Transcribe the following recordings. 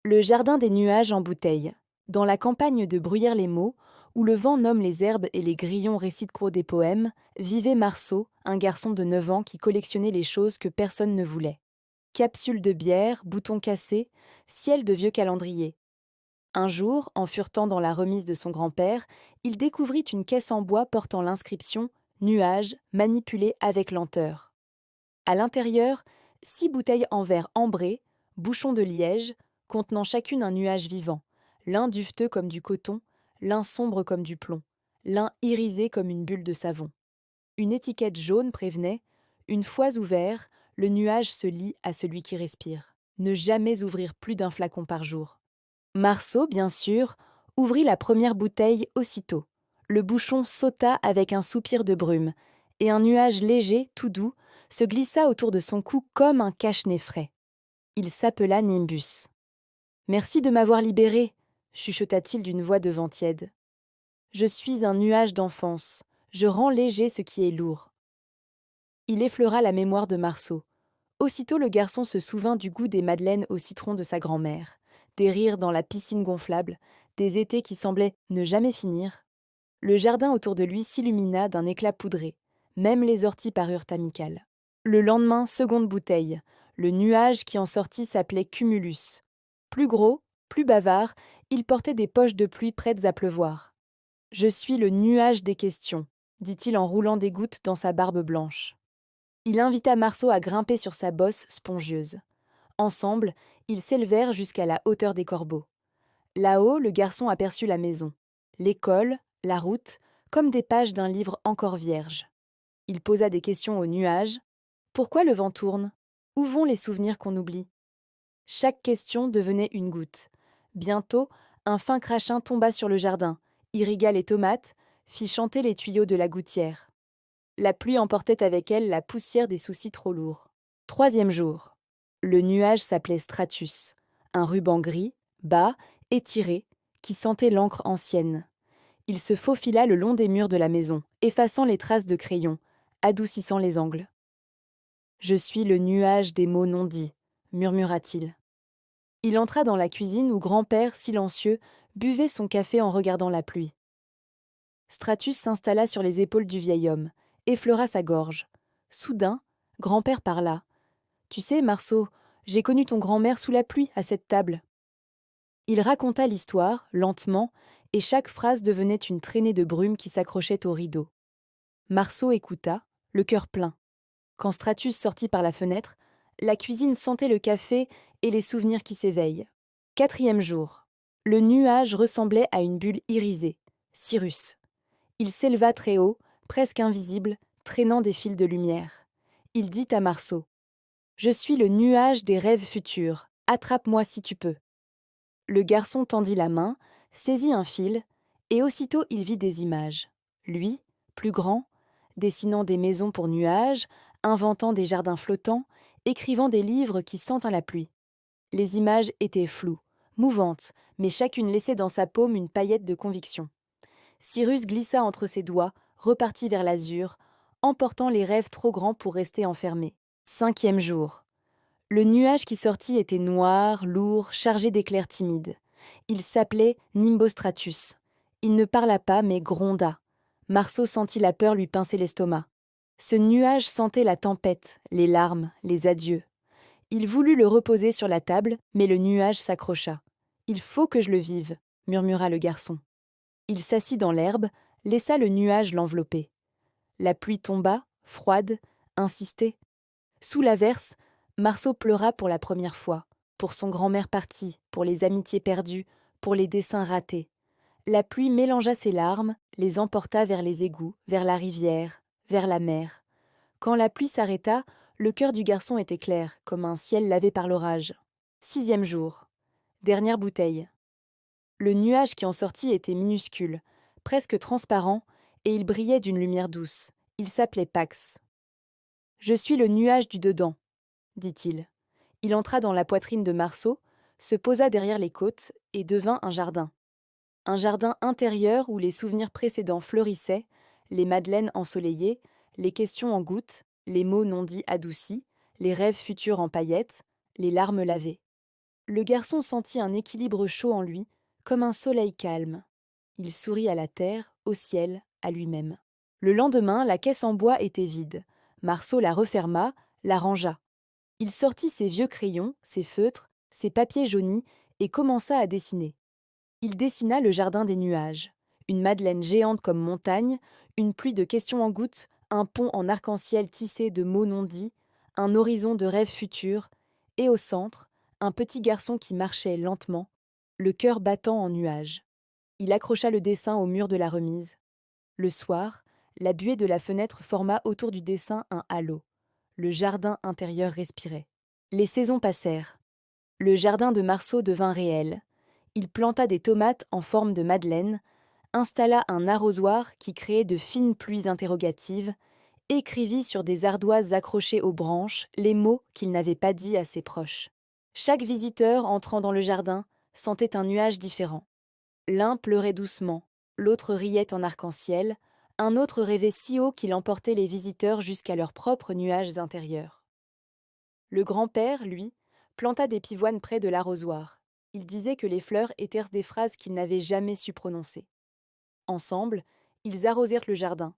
Le jardin des nuages en bouteille. Dans la campagne de Bruyères-les-Meaux, où le vent nomme les herbes et les grillons récitent court des poèmes, vivait Marceau, un garçon de 9 ans qui collectionnait les choses que personne ne voulait. Capsules de bière, boutons cassés, ciel de vieux calendrier. Un jour, en furetant dans la remise de son grand-père, il découvrit une caisse en bois portant l'inscription Nuages, manipulés avec lenteur. À l'intérieur, 6 bouteilles en verre ambré, bouchons de liège, contenant chacune un nuage vivant, l'un duveteux comme du coton, l'un sombre comme du plomb, l'un irisé comme une bulle de savon. Une étiquette jaune prévenait Une fois ouvert, le nuage se lie à celui qui respire. Ne jamais ouvrir plus d'un flacon par jour. Marceau, bien sûr, ouvrit la première bouteille aussitôt. Le bouchon sauta avec un soupir de brume, et un nuage léger, tout doux, se glissa autour de son cou comme un cache-nez frais. Il s'appela Nimbus. Merci de m'avoir libéré, chuchota-t-il d'une voix de vent tiède. Je suis un nuage d'enfance, je rends léger ce qui est lourd. Il effleura la mémoire de Marceau. Aussitôt le garçon se souvint du goût des madeleines au citron de sa grand-mère, des rires dans la piscine gonflable, des étés qui semblaient ne jamais finir. Le jardin autour de lui s'illumina d'un éclat poudré. Même les orties parurent amicales. Le lendemain, seconde bouteille. Le nuage qui en sortit s'appelait Cumulus. Plus gros, plus bavard, il portait des poches de pluie prêtes à pleuvoir. « Je suis le nuage des questions », dit-il en roulant des gouttes dans sa barbe blanche. Il invita Marceau à grimper sur sa bosse spongieuse. Ensemble, ils s'élevèrent jusqu'à la hauteur des corbeaux. Là-haut, le garçon aperçut la maison, l'école, la route, comme des pages d'un livre encore vierge. Il posa des questions aux nuages. Pourquoi le vent tourne? Où vont les souvenirs qu'on oublie? Chaque question devenait une goutte. Bientôt, un fin crachin tomba sur le jardin, irrigua les tomates, fit chanter les tuyaux de la gouttière. La pluie emportait avec elle la poussière des soucis trop lourds. Troisième jour. Le nuage s'appelait Stratus, un ruban gris, bas, étiré, qui sentait l'encre ancienne. Il se faufila le long des murs de la maison, effaçant les traces de crayon, adoucissant les angles. « Je suis le nuage des mots non dits », murmura-t-il. Il entra dans la cuisine où grand-père, silencieux, buvait son café en regardant la pluie. Stratus s'installa sur les épaules du vieil homme, effleura sa gorge. Soudain, grand-père parla. « Tu sais, Marceau, j'ai connu ton grand-mère sous la pluie, à cette table. » Il raconta l'histoire, lentement, et chaque phrase devenait une traînée de brume qui s'accrochait au rideau. Marceau écouta, le cœur plein. Quand Stratus sortit par la fenêtre, la cuisine sentait le café et les souvenirs qui s'éveillent. Quatrième jour. Le nuage ressemblait à une bulle irisée, Cyrus. Il s'éleva très haut, presque invisible, traînant des fils de lumière. Il dit à Marceau « Je suis le nuage des rêves futurs, attrape-moi si tu peux. » Le garçon tendit la main, saisit un fil, et aussitôt il vit des images. Lui, plus grand, dessinant des maisons pour nuages, inventant des jardins flottants, écrivant des livres qui sentent la pluie. Les images étaient floues, mouvantes, mais chacune laissait dans sa paume une paillette de conviction. Cyrus glissa entre ses doigts, repartit vers l'azur, emportant les rêves trop grands pour rester enfermés. Cinquième jour. Le nuage qui sortit était noir, lourd, chargé d'éclairs timides. Il s'appelait Nimbostratus. Il ne parla pas, mais gronda. Marceau sentit la peur lui pincer l'estomac. Ce nuage sentait la tempête, les larmes, les adieux. Il voulut le reposer sur la table, mais le nuage s'accrocha. « Il faut que je le vive », murmura le garçon. Il s'assit dans l'herbe, laissa le nuage l'envelopper. La pluie tomba, froide, insistait. Sous l'averse, Marceau pleura pour la première fois, pour son grand-mère partie, pour les amitiés perdues, pour les dessins ratés. La pluie mélangea ses larmes, les emporta vers les égouts, vers la rivière, vers la mer. Quand la pluie s'arrêta, le cœur du garçon était clair, comme un ciel lavé par l'orage. Sixième jour. Dernière bouteille. Le nuage qui en sortit était minuscule, presque transparent, et il brillait d'une lumière douce. Il s'appelait Pax. « Je suis le nuage du dedans, » dit-il. Il entra dans la poitrine de Marceau, se posa derrière les côtes et devint un jardin. Un jardin intérieur où les souvenirs précédents fleurissaient, les madeleines ensoleillées, les questions en gouttes, les mots non dits adoucis, les rêves futurs en paillettes, les larmes lavées. Le garçon sentit un équilibre chaud en lui, comme un soleil calme. Il sourit à la terre, au ciel, à lui-même. Le lendemain, la caisse en bois était vide. Marceau la referma, la rangea. Il sortit ses vieux crayons, ses feutres, ses papiers jaunis et commença à dessiner. Il dessina le jardin des nuages, une madeleine géante comme montagne, une pluie de questions en gouttes, un pont en arc-en-ciel tissé de mots non dits, un horizon de rêves futurs, et au centre, un petit garçon qui marchait lentement, le cœur battant en nuages. Il accrocha le dessin au mur de la remise. Le soir, la buée de la fenêtre forma autour du dessin un halo. Le jardin intérieur respirait. Les saisons passèrent. Le jardin de Marceau devint réel. Il planta des tomates en forme de madeleine, installa un arrosoir qui créait de fines pluies interrogatives, écrivit sur des ardoises accrochées aux branches les mots qu'il n'avait pas dits à ses proches. Chaque visiteur entrant dans le jardin sentait un nuage différent. L'un pleurait doucement, l'autre riait en arc-en-ciel, un autre rêvait si haut qu'il emportait les visiteurs jusqu'à leurs propres nuages intérieurs. Le grand-père, lui, planta des pivoines près de l'arrosoir. Il disait que les fleurs étaient des phrases qu'il n'avait jamais su prononcer. Ensemble, ils arrosèrent le jardin,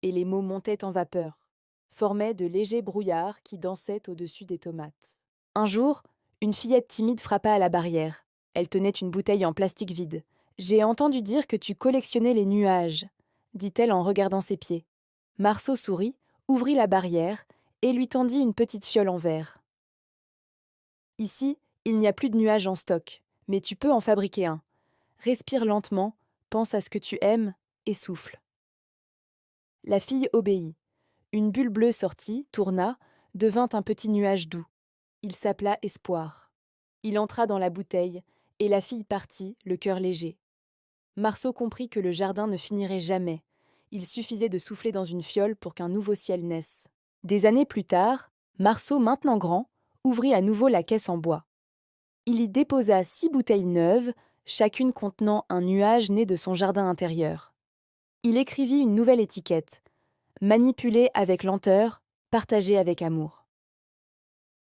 et les mots montaient en vapeur, formaient de légers brouillards qui dansaient au-dessus des tomates. Un jour, une fillette timide frappa à la barrière. Elle tenait une bouteille en plastique vide. « J'ai entendu dire que tu collectionnais les nuages, » dit-elle en regardant ses pieds. Marceau sourit, ouvrit la barrière et lui tendit une petite fiole en verre. « Ici, il n'y a plus de nuages en stock, mais tu peux en fabriquer un. Respire lentement, pense à ce que tu aimes et souffle. » La fille obéit. Une bulle bleue sortit, tourna, devint un petit nuage doux. Il s'appela Espoir. Il entra dans la bouteille, et la fille partit, le cœur léger. Marceau comprit que le jardin ne finirait jamais. Il suffisait de souffler dans une fiole pour qu'un nouveau ciel naisse. Des années plus tard, Marceau, maintenant grand, ouvrit à nouveau la caisse en bois. Il y déposa 6 bouteilles neuves, chacune contenant un nuage né de son jardin intérieur. Il écrivit une nouvelle étiquette, manipulée avec lenteur, partagée avec amour.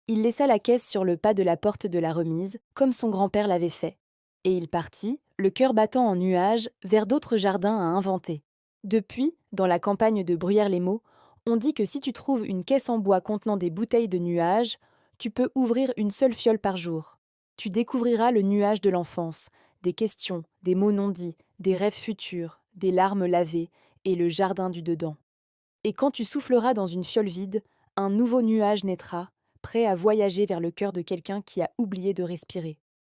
Il laissa la caisse sur le pas de la porte de la remise, comme son grand-père l'avait fait, et il partit, le cœur battant en nuages, vers d'autres jardins à inventer. Depuis, dans la campagne de Bruyères-les-Maux, on dit que si tu trouves une caisse en bois contenant des bouteilles de nuages, tu peux ouvrir une seule fiole par jour. Tu découvriras le nuage de l'enfance, des questions, des mots non dits, des rêves futurs, des larmes lavées et le jardin du dedans. Et quand tu souffleras dans une fiole vide, un nouveau nuage naîtra, prêt à voyager vers le cœur de quelqu'un qui a oublié de respirer.